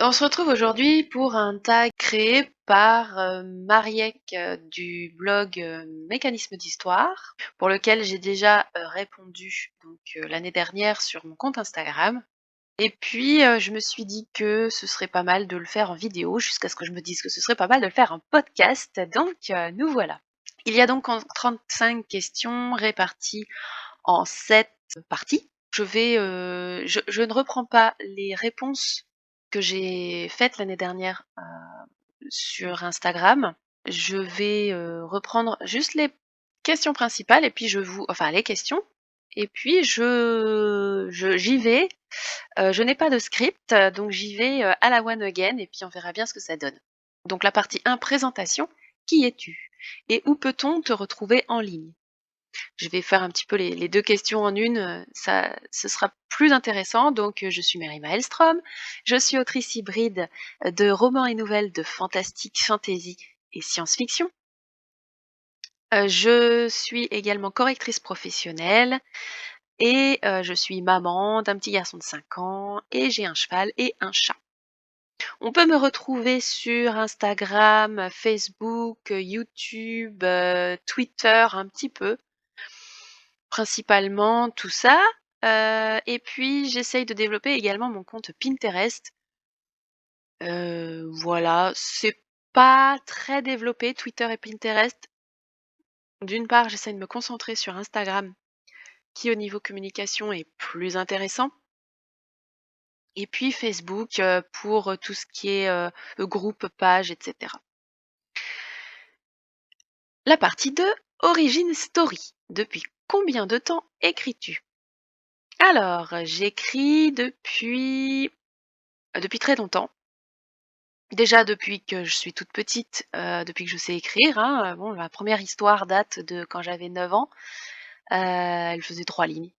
On se retrouve aujourd'hui pour un tag créé par Mariek du blog Mécanisme d'Histoire, pour lequel j'ai déjà répondu l'année dernière sur mon compte Instagram. Et puis je me suis dit que ce serait pas mal de le faire en vidéo, jusqu'à ce que je me dise que ce serait pas mal de le faire en podcast. Donc nous voilà. Il y a donc 35 questions réparties en 7 parties. Je ne reprends pas les réponses que j'ai faites l'année dernière sur Instagram. Je vais reprendre juste les questions principales et puis les questions. Et puis j'y vais. Je n'ai pas de script, donc j'y vais à la one again et puis on verra bien ce que ça donne. Donc la partie 1, présentation. Qui es-tu? Et où peut-on te retrouver en ligne? Je vais faire un petit peu les deux questions en une, ce sera plus intéressant. Donc je suis Mary Maelstrom, je suis autrice hybride de romans et nouvelles de fantastique, fantasy et science-fiction. Je suis également correctrice professionnelle et je suis maman d'un petit garçon de 5 ans et j'ai un cheval et un chat. On peut me retrouver sur Instagram, Facebook, YouTube, Twitter un petit peu. Principalement tout ça. Et puis j'essaye de développer également mon compte Pinterest. Voilà, c'est pas très développé Twitter et Pinterest. D'une part, j'essaie de me concentrer sur Instagram, qui au niveau communication est plus intéressant. Et puis Facebook pour tout ce qui est groupe, page, etc. La partie 2, Origin Story. Depuis combien de temps écris-tu? Alors, j'écris depuis très longtemps. Déjà depuis que je suis toute petite, depuis que je sais écrire, hein. Bon, ma première histoire date de quand j'avais 9 ans. Elle faisait 3 lignes.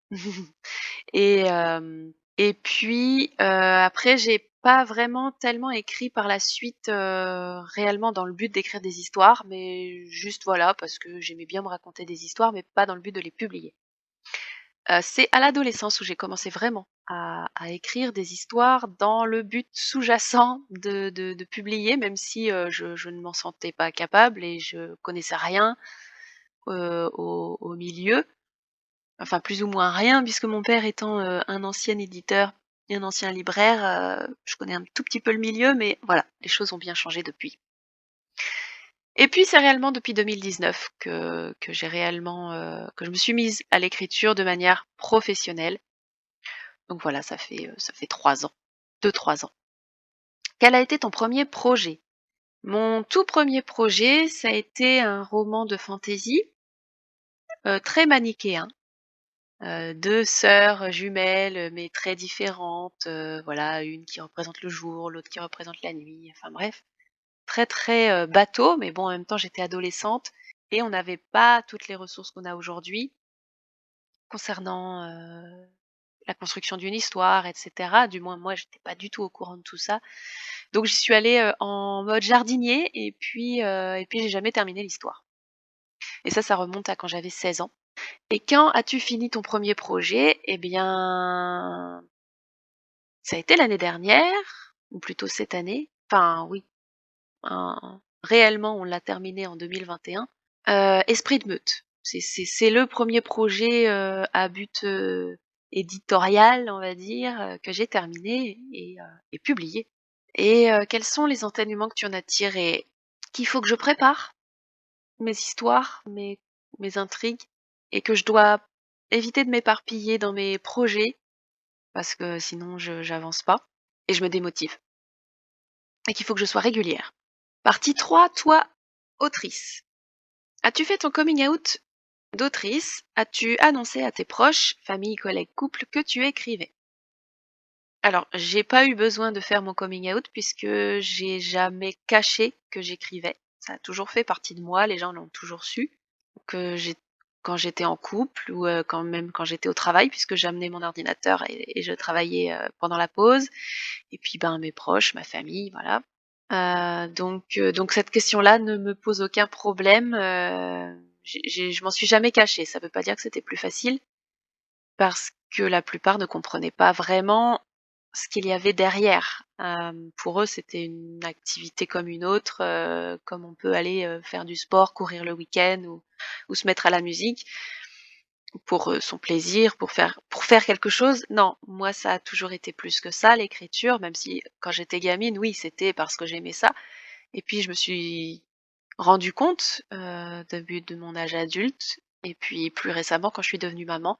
Et puis, après j'ai pas vraiment tellement écrit par la suite, réellement dans le but d'écrire des histoires, mais juste voilà, parce que j'aimais bien me raconter des histoires, mais pas dans le but de les publier. C'est à l'adolescence où j'ai commencé vraiment à écrire des histoires dans le but sous-jacent de publier, même si, je ne m'en sentais pas capable et je connaissais rien, au milieu. Enfin plus ou moins rien, puisque mon père étant, un ancien éditeur et un ancien libraire, je connais un tout petit peu le milieu, mais voilà, les choses ont bien changé depuis. Et puis c'est réellement depuis 2019 que j'ai réellement, que je me suis mise à l'écriture de manière professionnelle. Donc voilà, ça fait 3 ans, 2-3 ans. Quel a été ton premier projet? Mon tout premier projet, ça a été un roman de fantasy, très manichéen. 2 sœurs jumelles, mais très différentes, voilà, une qui représente le jour, l'autre qui représente la nuit, enfin bref. Très, très, bateau, mais bon, en même temps, j'étais adolescente et on n'avait pas toutes les ressources qu'on a aujourd'hui concernant, la construction d'une histoire et cetera. Du moins moi, j'étais pas du tout au courant de tout ça. Donc j'y suis allée, en mode jardinier et puis j'ai jamais terminé l'histoire. Et ça remonte à quand j'avais 16 ans. Et quand as-tu fini ton premier projet? Eh bien, ça a été l'année dernière, ou plutôt cette année. Enfin oui, réellement on l'a terminé en 2021. Esprit de meute. C'est le premier projet, à but, éditorial, on va dire, que j'ai terminé et publié. Et quels sont les enseignements que tu en as tirés? Qu'il faut que je prépare mes histoires, mes intrigues et que je dois éviter de m'éparpiller dans mes projets parce que sinon je j'avance pas et je me démotive et qu'il faut que je sois régulière. Partie 3, toi, autrice. As-tu fait ton coming out d'autrice? As-tu annoncé à tes proches, famille, collègues, couple que tu écrivais? Alors, j'ai pas eu besoin de faire mon coming out puisque j'ai jamais caché que j'écrivais. Ça a toujours fait partie de moi, les gens l'ont toujours su. Que j'ai quand j'étais en couple ou quand j'étais au travail puisque j'amenais mon ordinateur et je travaillais, pendant la pause et puis, ben, mes proches, ma famille, voilà. Donc cette question-là ne me pose aucun problème, je m'en suis jamais cachée. Ça veut pas dire que c'était plus facile parce que la plupart ne comprenaient pas vraiment ce qu'il y avait derrière. Pour eux, c'était une activité comme une autre, comme on peut aller, faire du sport, courir le week-end ou se mettre à la musique pour, son plaisir, pour faire quelque chose. Non, moi, ça a toujours été plus que ça, l'écriture, même si quand j'étais gamine, oui, c'était parce que j'aimais ça et puis je me suis rendu compte, début de mon âge adulte et puis plus récemment quand je suis devenue maman,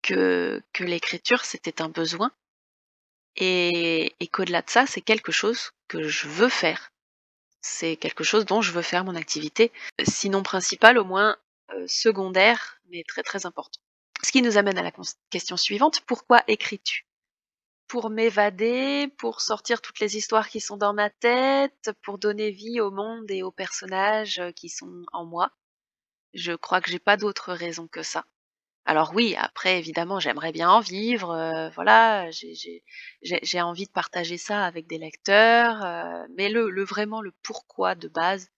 que l'écriture, c'était un besoin et qu'au-delà de ça, c'est quelque chose que je veux faire. C'est quelque chose dont je veux faire mon activité, sinon principale, au moins, secondaire, mais très, très important. Ce qui nous amène à la question suivante, pourquoi écris-tu? Pour m'évader, pour sortir toutes les histoires qui sont dans ma tête, pour donner vie au monde et aux personnages, qui sont en moi. Je crois que j'ai pas d'autre raison que ça. Alors oui, après évidemment, j'aimerais bien en vivre, voilà, j'ai envie de partager ça avec des lecteurs, mais le vraiment le pourquoi de base,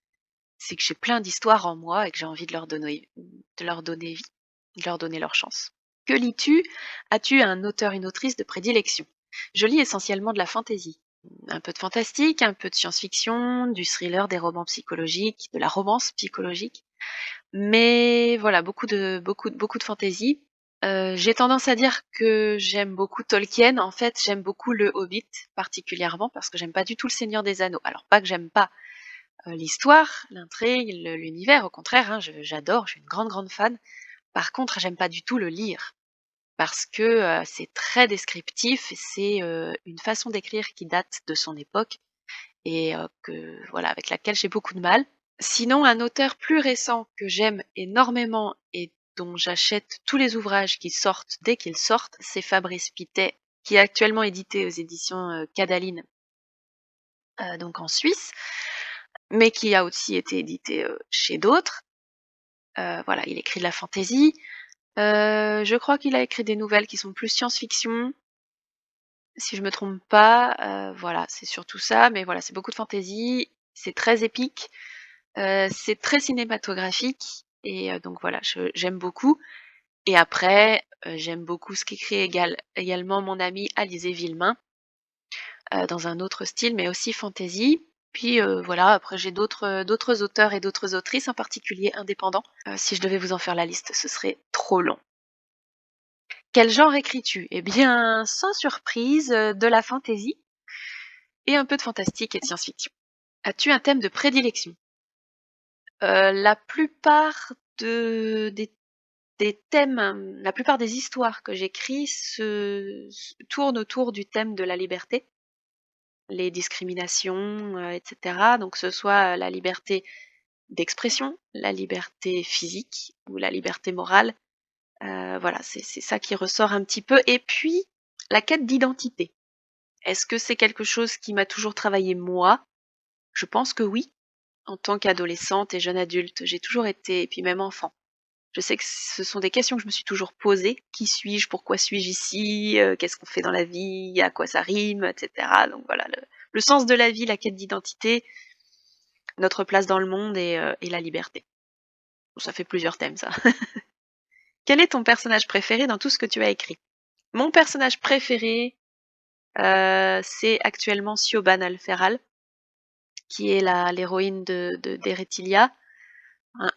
c'est que j'ai plein d'histoires en moi et que j'ai envie de leur donner vie, de leur donner leur chance. Que lis-tu? As-tu un auteur, une autrice de prédilection? Je lis essentiellement de la fantaisie. Un peu de fantastique, un peu de science-fiction, du thriller, des romans psychologiques, de la romance psychologique. Mais voilà, beaucoup de fantaisie. J'ai tendance à dire que j'aime beaucoup Tolkien. En fait, j'aime beaucoup Le Hobbit particulièrement parce que j'aime pas du tout Le Seigneur des Anneaux. Alors pas que j'aime pas, l'histoire, l'intrigue, l'univers, au contraire, hein, j'adore, je suis une grande, grande fan. Par contre, j'aime pas du tout le lire parce que, c'est très descriptif et c'est, une façon d'écrire qui date de son époque et que voilà, avec laquelle j'ai beaucoup de mal. Sinon, un auteur plus récent que j'aime énormément et dont j'achète tous les ouvrages qui sortent dès qu'ils sortent, c'est Fabrice Pittet, qui est actuellement édité aux éditions, Cadaline, donc en Suisse, mais qui a aussi été édité, chez d'autres. Voilà, il écrit de la fantaisie. Je crois qu'il a écrit des nouvelles qui sont plus science-fiction, si je me trompe pas, voilà, c'est surtout ça, mais voilà, c'est beaucoup de fantaisie, c'est très épique. C'est très cinématographique et donc voilà, j'aime beaucoup et après, j'aime beaucoup ce qu'écrit également mon amie Alizée Villemain, dans un autre style, mais aussi fantasy. Puis, voilà, après j'ai d'autres auteurs et d'autres autrices, en particulier indépendants. Si je devais vous en faire la liste, ce serait trop long. Quel genre écris-tu? Eh bien, sans surprise, de la fantasy et un peu de fantastique et de science-fiction. As-tu un thème de prédilection? La plupart des thèmes, la plupart des histoires que j'écris tournent autour du thème de la liberté, les discriminations, et cetera. Donc que ce soit, la liberté d'expression, la liberté physique ou la liberté morale. Voilà, c'est ça qui ressort un petit peu et puis la quête d'identité. Est-ce que c'est quelque chose qui m'a toujours travaillé moi? Je pense que oui. En tant qu'adolescente et jeune adulte, j'ai toujours été et puis même enfant. Je sais que ce sont des questions que je me suis toujours posées. Qui suis-je? Pourquoi suis-je ici? Qu'est-ce qu'on fait dans la vie? À quoi ça rime? Et cetera. Donc voilà, le sens de la vie, la quête d'identité, notre place dans le monde et la liberté. Bon, ça fait plusieurs thèmes ça. Quel est ton personnage préféré dans tout ce que tu as écrit? Mon personnage préféré, c'est actuellement Siobhan Alferal, qui est l'héroïne d'Eretilia,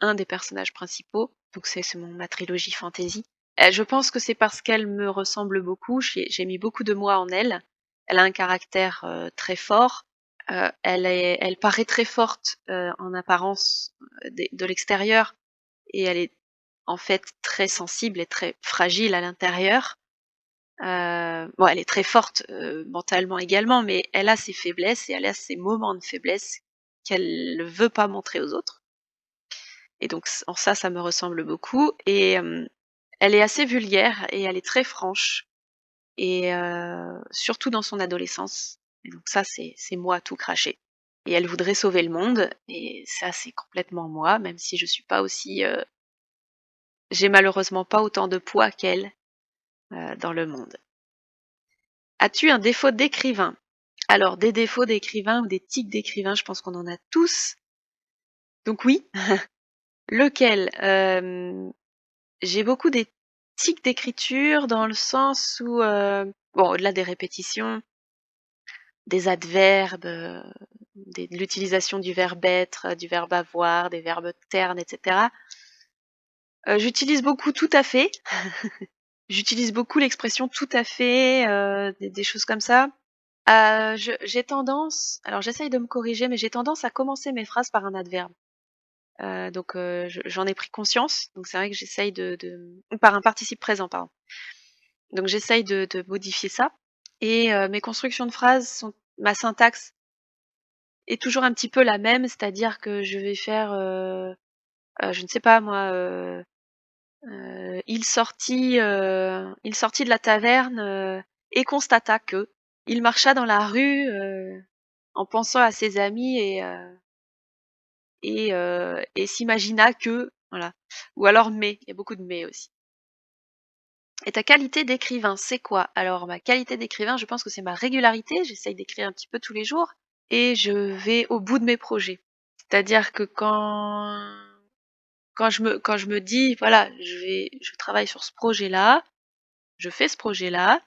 un des personnages principaux. Donc c'est ma trilogie fantasy. Je pense que c'est parce qu'elle me ressemble beaucoup, j'ai mis beaucoup de moi en elle. Elle a un caractère, très fort, elle paraît très forte, en apparence, de l'extérieur et elle est en fait très sensible et très fragile à l'intérieur. Bon, elle est très forte, mentalement également, mais elle a ses faiblesses et elle a ses moments de faiblesse qu'elle ne veut pas montrer aux autres et donc en ça me ressemble beaucoup et elle est assez vulgaire et elle est très franche et surtout dans son adolescence et donc ça c'est moi tout craché et elle voudrait sauver le monde et ça c'est complètement moi, même si je suis pas aussi, j'ai malheureusement pas autant de poids qu'elle, dans le monde. As-tu un défaut d'écrivain? Alors des défauts d'écrivain ou des tics d'écrivain, je pense qu'on en a tous. Donc oui. Lequel? J'ai beaucoup des tics d'écriture dans le sens où, Bon, au-delà des répétitions, des adverbes, de l'utilisation du verbe être, du verbe avoir, des verbes ternes, etc. J'utilise beaucoup tout à fait. J'utilise beaucoup l'expression tout à fait, des choses comme ça. J'ai tendance, alors j'essaye de me corriger, mais j'ai tendance à commencer mes phrases par un adverbe. Donc j'en ai pris conscience, donc c'est vrai que j'essaye ou par un participe présent, pardon. Donc j'essaye de modifier ça et mes constructions de phrases ma syntaxe est toujours un petit peu la même, c'est-à-dire que je vais faire, je ne sais pas moi, il sortit de la taverne, et constata que. Il marcha dans la rue, en pensant à ses amis et s'imagina que, voilà. Ou alors mais, il y a beaucoup de mais aussi. Et ta qualité d'écrivain, c'est quoi? Alors ma qualité d'écrivain, je pense que c'est ma régularité, j'essaye d'écrire un petit peu tous les jours et je vais au bout de mes projets. C'est-à-dire que quand je me dis voilà, je travaille sur ce projet-là, je fais ce projet-là,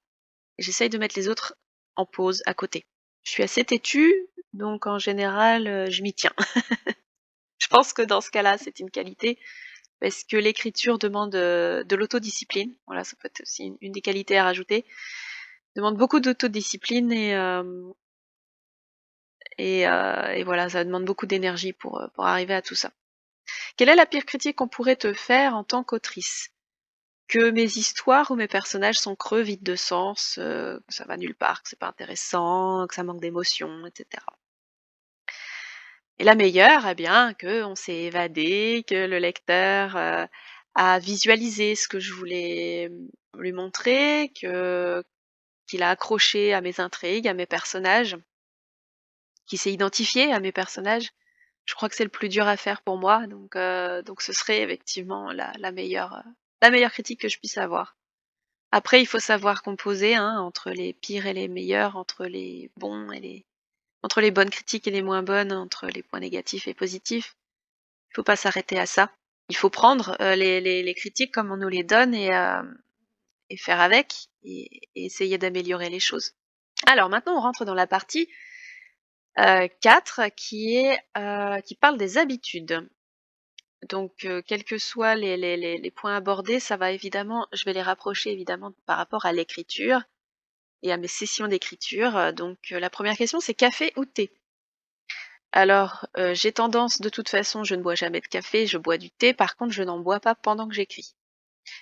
et j'essaye de mettre les autres en pause à côté. Je suis assez têtue, donc en général, je m'y tiens. Je pense que dans ce cas-là, c'est une qualité parce que l'écriture demande, de l'autodiscipline. Voilà, ça peut être aussi une des qualités à rajouter. Demande beaucoup d'autodiscipline et voilà, ça demande beaucoup d'énergie pour arriver à tout ça. Quelle est la pire critique qu'on pourrait te faire en tant qu'autrice? Que mes histoires ou mes personnages sont creux, vides de sens, que ça va nulle part, que c'est pas intéressant, que ça manque d'émotion, et cetera. Et la meilleure, eh bien, qu'on s'est évadé, que le lecteur, a visualisé ce que je voulais, lui montrer, qu'il a accroché à mes intrigues, à mes personnages, qu'il s'est identifié à mes personnages. Je crois que c'est le plus dur à faire pour moi, donc ce serait effectivement la meilleure critique que je puisse avoir. Après, il faut savoir composer, hein, entre les pires et les meilleurs, entre les bonnes critiques et les moins bonnes, entre les points négatifs et positifs. Il faut pas s'arrêter à ça. Il faut prendre les critiques comme on nous les donne et faire avec et essayer d'améliorer les choses. Alors maintenant, on rentre dans la partie 4 qui parle des habitudes. Donc, quels que soient les points abordés, ça va évidemment, je vais les rapprocher évidemment par rapport à l'écriture et à mes sessions d'écriture. Donc, la première question, c'est café ou thé? Alors, j'ai tendance, de toute façon, je ne bois jamais de café, je bois du thé. Par contre, je n'en bois pas pendant que j'écris.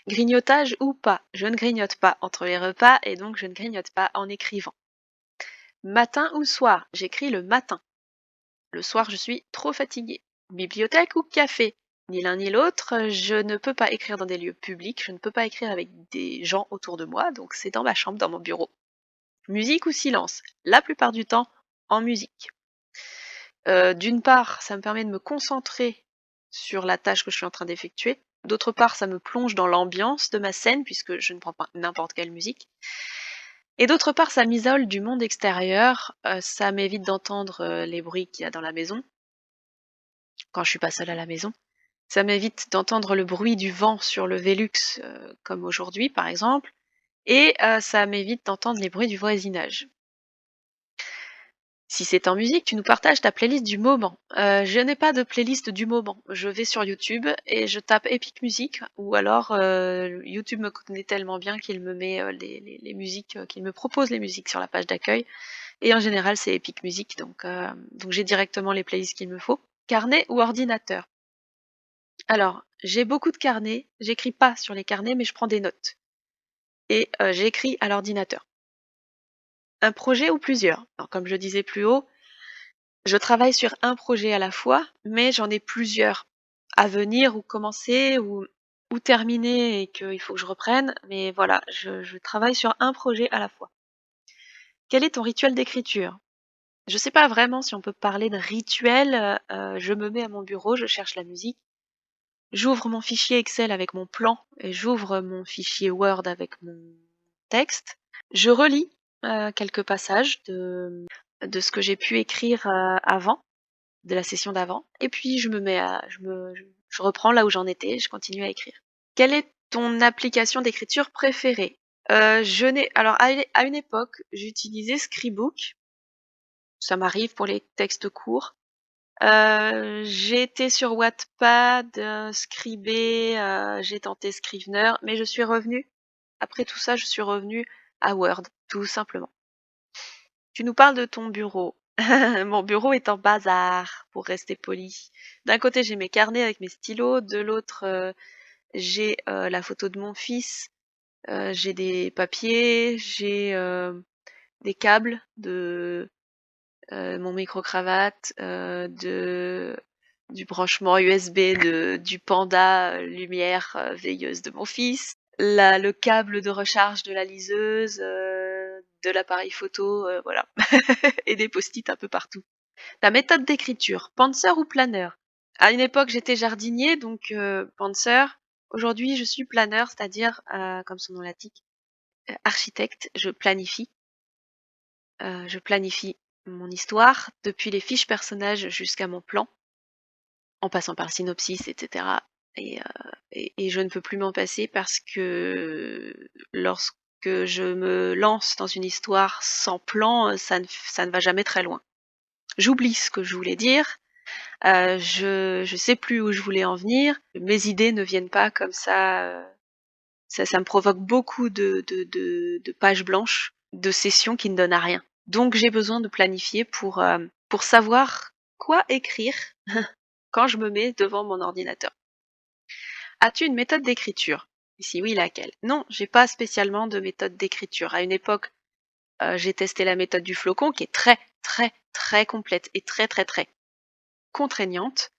Grignotage ou pas? Je ne grignote pas entre les repas et donc je ne grignote pas en écrivant. Matin ou soir? J'écris le matin. Le soir, je suis trop fatiguée. Bibliothèque ou café? Ni l'un ni l'autre, je ne peux pas écrire dans des lieux publics, je ne peux pas écrire avec des gens autour de moi, donc c'est dans ma chambre, dans mon bureau. Musique ou silence? La plupart du temps, en musique. D'une part, ça me permet de me concentrer sur la tâche que je suis en train d'effectuer. D'autre part, ça me plonge dans l'ambiance de ma scène, puisque je ne prends pas n'importe quelle musique. Et d'autre part, ça m'isole du monde extérieur, ça m'évite d'entendre les bruits qu'il y a dans la maison, quand je suis pas seule à la maison. Ça m'évite d'entendre le bruit du vent sur le Velux, comme aujourd'hui par exemple, et ça m'évite d'entendre les bruits du voisinage. Si c'est en musique, tu nous partages ta playlist du moment. Je n'ai pas de playlist du moment. Je vais sur YouTube et je tape Epic Music ou alors YouTube me connaît tellement bien qu'il me met les musiques, qu'il me propose les musiques sur la page d'accueil. Et en général, c'est Epic Music, donc j'ai directement les playlists qu'il me faut. Carnet ou ordinateur? Alors, j'ai beaucoup de carnets. J'écris pas sur les carnets, mais je prends des notes. Et j'écris à l'ordinateur. Un projet ou plusieurs? Alors, comme je disais plus haut, je travaille sur un projet à la fois, mais j'en ai plusieurs à venir ou commencer ou terminer et qu'il faut que je reprenne. Mais voilà, je travaille sur un projet à la fois. Quel est ton rituel d'écriture? Je sais pas vraiment si on peut parler de rituel. Je me mets à mon bureau, je cherche la musique. J'ouvre mon fichier Excel avec mon plan et j'ouvre mon fichier Word avec mon texte. Je relis quelques passages de ce que j'ai pu écrire avant, de la session d'avant, et puis je reprends là où j'en étais, je continue à écrire. Quelle est ton application d'écriture préférée? Alors à une époque, j'utilisais Scribook. Ça m'arrive pour les textes courts. J'ai été sur Wattpad, Scribd, j'ai tenté Scrivener, mais je suis revenue après tout ça, je suis revenue à Word, tout simplement. Tu nous parles de ton bureau. Mon bureau est en bazar, pour rester poli. D'un côté, j'ai mes carnets avec mes stylos, de l'autre, j'ai la photo de mon fils, j'ai des papiers, j'ai des câbles de mon micro-cravate, du branchement USB du Panda lumière veilleuse de mon fils, le câble de recharge de la liseuse, de l'appareil photo, voilà, et des post-it un peu partout. Ta méthode d'écriture, Panzer ou planeur? À une époque, j'étais jardinier, donc Panzer. Aujourd'hui, je suis planeur, c'est-à-dire, comme son nom l'indique, architecte. Je planifie mon histoire, depuis les fiches personnages jusqu'à mon plan, en passant par le synopsis, etc. Et je ne peux plus m'en passer parce que lorsque je me lance dans une histoire sans plan, ça ne va jamais très loin. J'oublie ce que je voulais dire, je sais plus où je voulais en venir, mes idées ne viennent pas comme ça, ça me provoque beaucoup de pages blanches, de sessions qui ne donnent à rien. Donc j'ai besoin de planifier pour savoir quoi écrire quand je me mets devant mon ordinateur. As-tu une méthode d'écriture? Et si oui, laquelle? Non, j'ai pas spécialement de méthode d'écriture. À une époque, j'ai testé la méthode du flocon qui est très, très, très complète et très, très, très contraignante.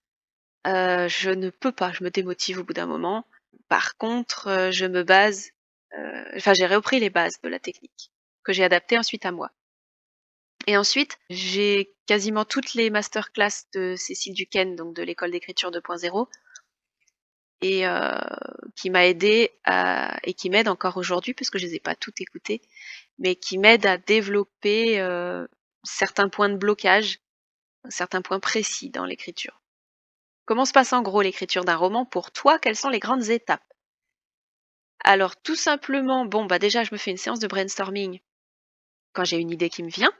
Je ne peux pas, je me démotive au bout d'un moment. Par contre, je me base, j'ai repris les bases de la technique que j'ai adaptées ensuite à moi. Et ensuite, j'ai quasiment toutes les masterclass de Cécile Duquesne, donc de l'école d'écriture 2.0, et qui m'a aidée et qui m'aide encore aujourd'hui, parce que je les ai pas toutes écoutées, mais qui m'aide à développer certains points de blocage, certains points précis dans l'écriture. Comment se passe en gros l'écriture d'un roman pour toi? Quelles sont les grandes étapes? Alors tout simplement, bon bah déjà je me fais une séance de brainstorming quand j'ai une idée qui me vient.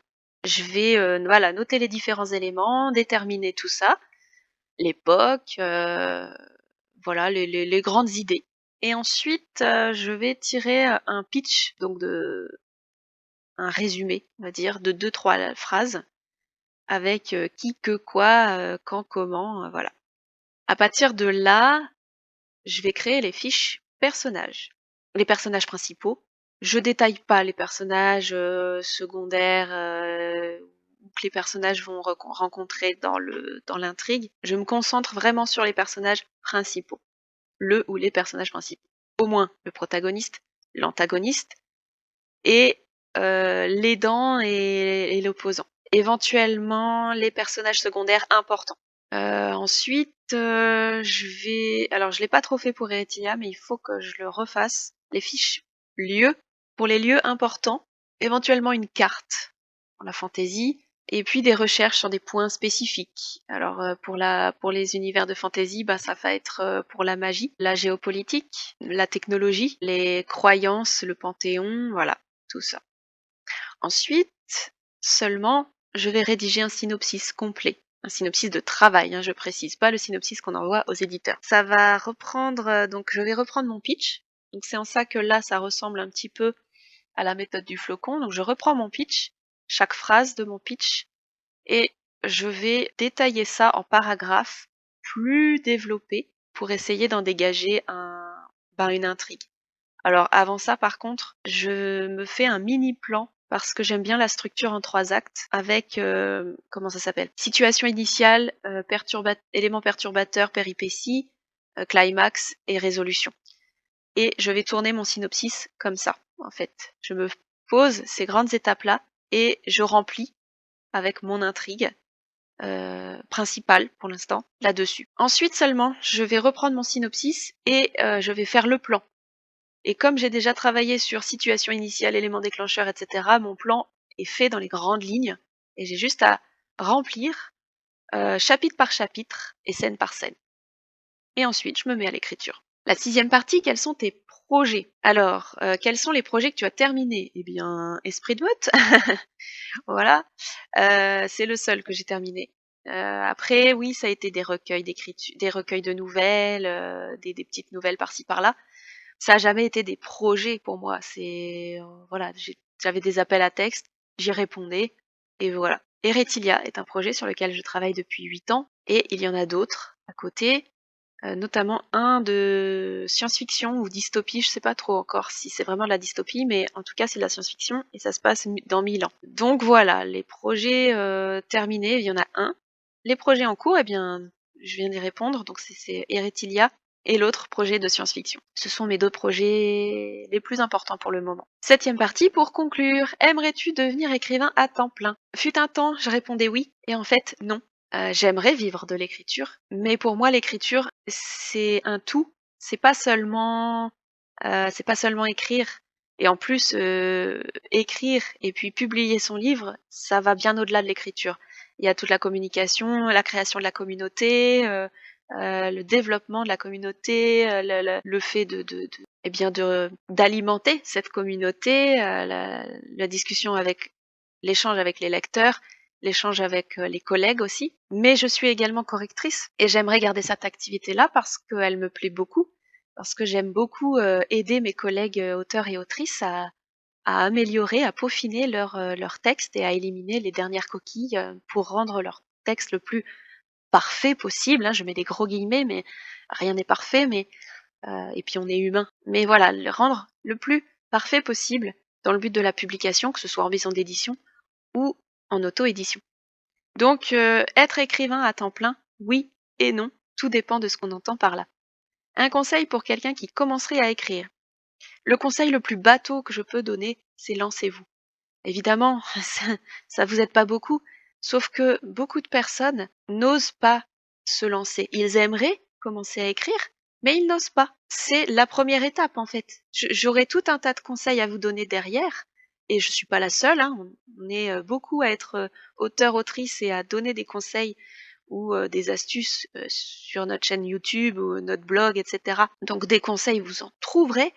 Je vais voilà, noter les différents éléments, déterminer tout ça, l'époque, voilà les grandes idées. Et ensuite, je vais tirer un pitch, donc un résumé, on va dire, de 2-3 phrases avec qui, que, quoi, quand, comment, voilà. À partir de là, je vais créer les fiches personnages. Les personnages principaux. Je détaille pas les personnages secondaires que les personnages vont rencontrer dans l'intrigue. Je me concentre vraiment sur les personnages principaux. Le ou les personnages principaux. Au moins le protagoniste, l'antagoniste et l'aidant et l'opposant. Éventuellement les personnages secondaires importants. Ensuite, alors je l'ai pas trop fait pour Eretia, mais il faut que je le refasse. Les fiches lieux, pour les lieux importants, éventuellement une carte pour la fantasy, et puis des recherches sur des points spécifiques. Alors pour les univers de fantasy, bah ça va être pour la magie, la géopolitique, la technologie, les croyances, le panthéon, voilà, tout ça. Ensuite, seulement, je vais rédiger un synopsis complet. Un synopsis de travail, hein, je précise, pas le synopsis qu'on envoie aux éditeurs. Ça va reprendre, donc je vais reprendre mon pitch. Donc c'est en ça que là, ça ressemble un petit peu à la méthode du flocon. Donc je reprends mon pitch, chaque phrase de mon pitch, et je vais détailler ça en paragraphes plus développés pour essayer d'en dégager une intrigue. Alors avant ça, par contre, je me fais un mini plan parce que j'aime bien la structure en 3 actes avec, comment ça s'appelle? Situation initiale, éléments perturbateurs, péripéties, climax et résolution. Et je vais tourner mon synopsis comme ça, en fait. Je me pose ces grandes étapes-là et je remplis avec mon intrigue principale pour l'instant là-dessus. Ensuite seulement, je vais reprendre mon synopsis et je vais faire le plan. Et comme j'ai déjà travaillé sur situation initiale, éléments déclencheurs, etc., mon plan est fait dans les grandes lignes et j'ai juste à remplir chapitre par chapitre et scène par scène. Et ensuite, je me mets à l'écriture. La 6e partie, quels sont tes projets. Alors, quels sont les projets que tu as terminés? Eh bien, Esprit de Meute, voilà, c'est le seul que j'ai terminé. Après oui, ça a été des recueils des recueils de nouvelles, des petites nouvelles par-ci par-là. Ça a jamais été des projets pour moi. Voilà, j'avais des appels à texte, j'y répondais et voilà. Eretilia est un projet sur lequel je travaille depuis 8 ans et il y en a d'autres à côté, notamment un de science-fiction ou dystopie, je sais pas trop encore si c'est vraiment de la dystopie, mais en tout cas c'est de la science-fiction et ça se passe dans 1000 ans. Donc voilà, les projets terminés, il y en a un. Les projets en cours, eh bien, je viens d'y répondre, donc c'est Eretilia et l'autre projet de science-fiction. Ce sont mes 2 projets les plus importants pour le moment. 7e partie pour conclure. Aimerais-tu devenir écrivain à temps plein? Fut un temps, je répondais oui, et en fait non. J'aimerais vivre de l'écriture, mais pour moi l'écriture c'est un tout. C'est pas seulement écrire. Et en plus, écrire et puis publier son livre, ça va bien au-delà de l'écriture. Il y a toute la communication, la création de la communauté, le développement de la communauté, le fait eh bien d'alimenter cette communauté, la discussion avec l'échange avec les lecteurs, l'échange avec les collègues aussi. Mais je suis également correctrice et j'aimerais garder cette activité-là parce qu'elle me plaît beaucoup, parce que j'aime beaucoup aider mes collègues auteurs et autrices à améliorer, à peaufiner leur texte et à éliminer les dernières coquilles pour rendre leur texte le plus parfait possible. Hein. Je mets des gros guillemets, mais rien n'est parfait. Et puis on est humain. Mais voilà, le rendre le plus parfait possible dans le but de la publication, que ce soit en maison d'édition ou en auto-édition. Donc, être écrivain à temps plein, oui et non, tout dépend de ce qu'on entend par là. Un conseil pour quelqu'un qui commencerait à écrire. Le conseil le plus bateau que je peux donner, c'est lancez-vous. Évidemment, ça vous aide pas beaucoup, sauf que beaucoup de personnes n'osent pas se lancer. Ils aimeraient commencer à écrire, mais ils n'osent pas. C'est la première étape en fait. J'aurais tout un tas de conseils à vous donner derrière, et je suis pas la seule. Hein. On est beaucoup à être auteur, autrice et à donner des conseils ou des astuces sur notre chaîne YouTube ou notre blog, etc. Donc des conseils, vous en trouverez.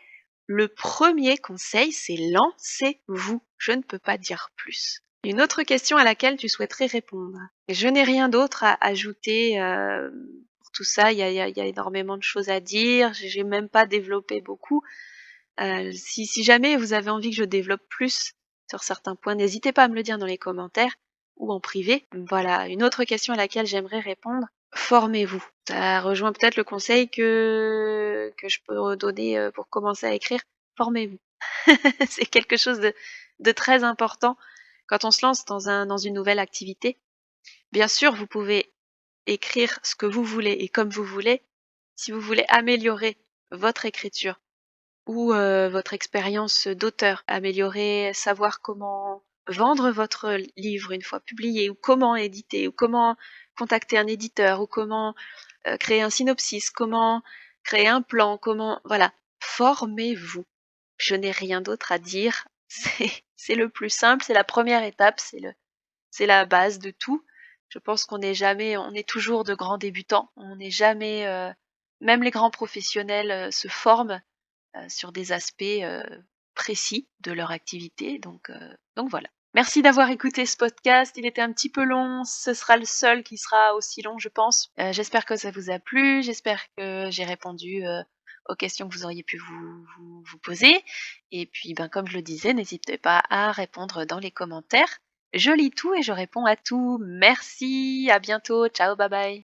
Le premier conseil, c'est lancez-vous. Je ne peux pas dire plus. Une autre question à laquelle tu souhaiterais répondre. Je n'ai rien d'autre à ajouter pour tout ça. Il y a énormément de choses à dire. J'ai même pas développé beaucoup. Si jamais vous avez envie que je développe plus sur certains points, n'hésitez pas à me le dire dans les commentaires ou en privé. Voilà, une autre question à laquelle j'aimerais répondre. Formez-vous. Ça rejoint peut-être le conseil que je peux donner pour commencer à écrire. Formez-vous. C'est quelque chose de très important quand on se lance dans une nouvelle activité. Bien sûr, vous pouvez écrire ce que vous voulez et comme vous voulez. Si vous voulez améliorer votre écriture ou votre expérience d'auteur, améliorer, savoir comment vendre votre livre une fois publié, ou comment éditer, ou comment contacter un éditeur, ou comment créer un synopsis, comment créer un plan, comment voilà, formez-vous. Je n'ai rien d'autre à dire. C'est le plus simple, c'est la première étape, c'est la base de tout. Je pense on est toujours de grands débutants. On n'est jamais, même les grands professionnels se forment sur des aspects précis de leur activité. Donc voilà. Merci d'avoir écouté ce podcast. Il était un petit peu long. Ce sera le seul qui sera aussi long, je pense. J'espère que ça vous a plu. J'espère que j'ai répondu aux questions que vous auriez pu vous poser. Et puis, ben, comme je le disais, n'hésitez pas à répondre dans les commentaires. Je lis tout et je réponds à tout. Merci. À bientôt. Ciao. Bye bye.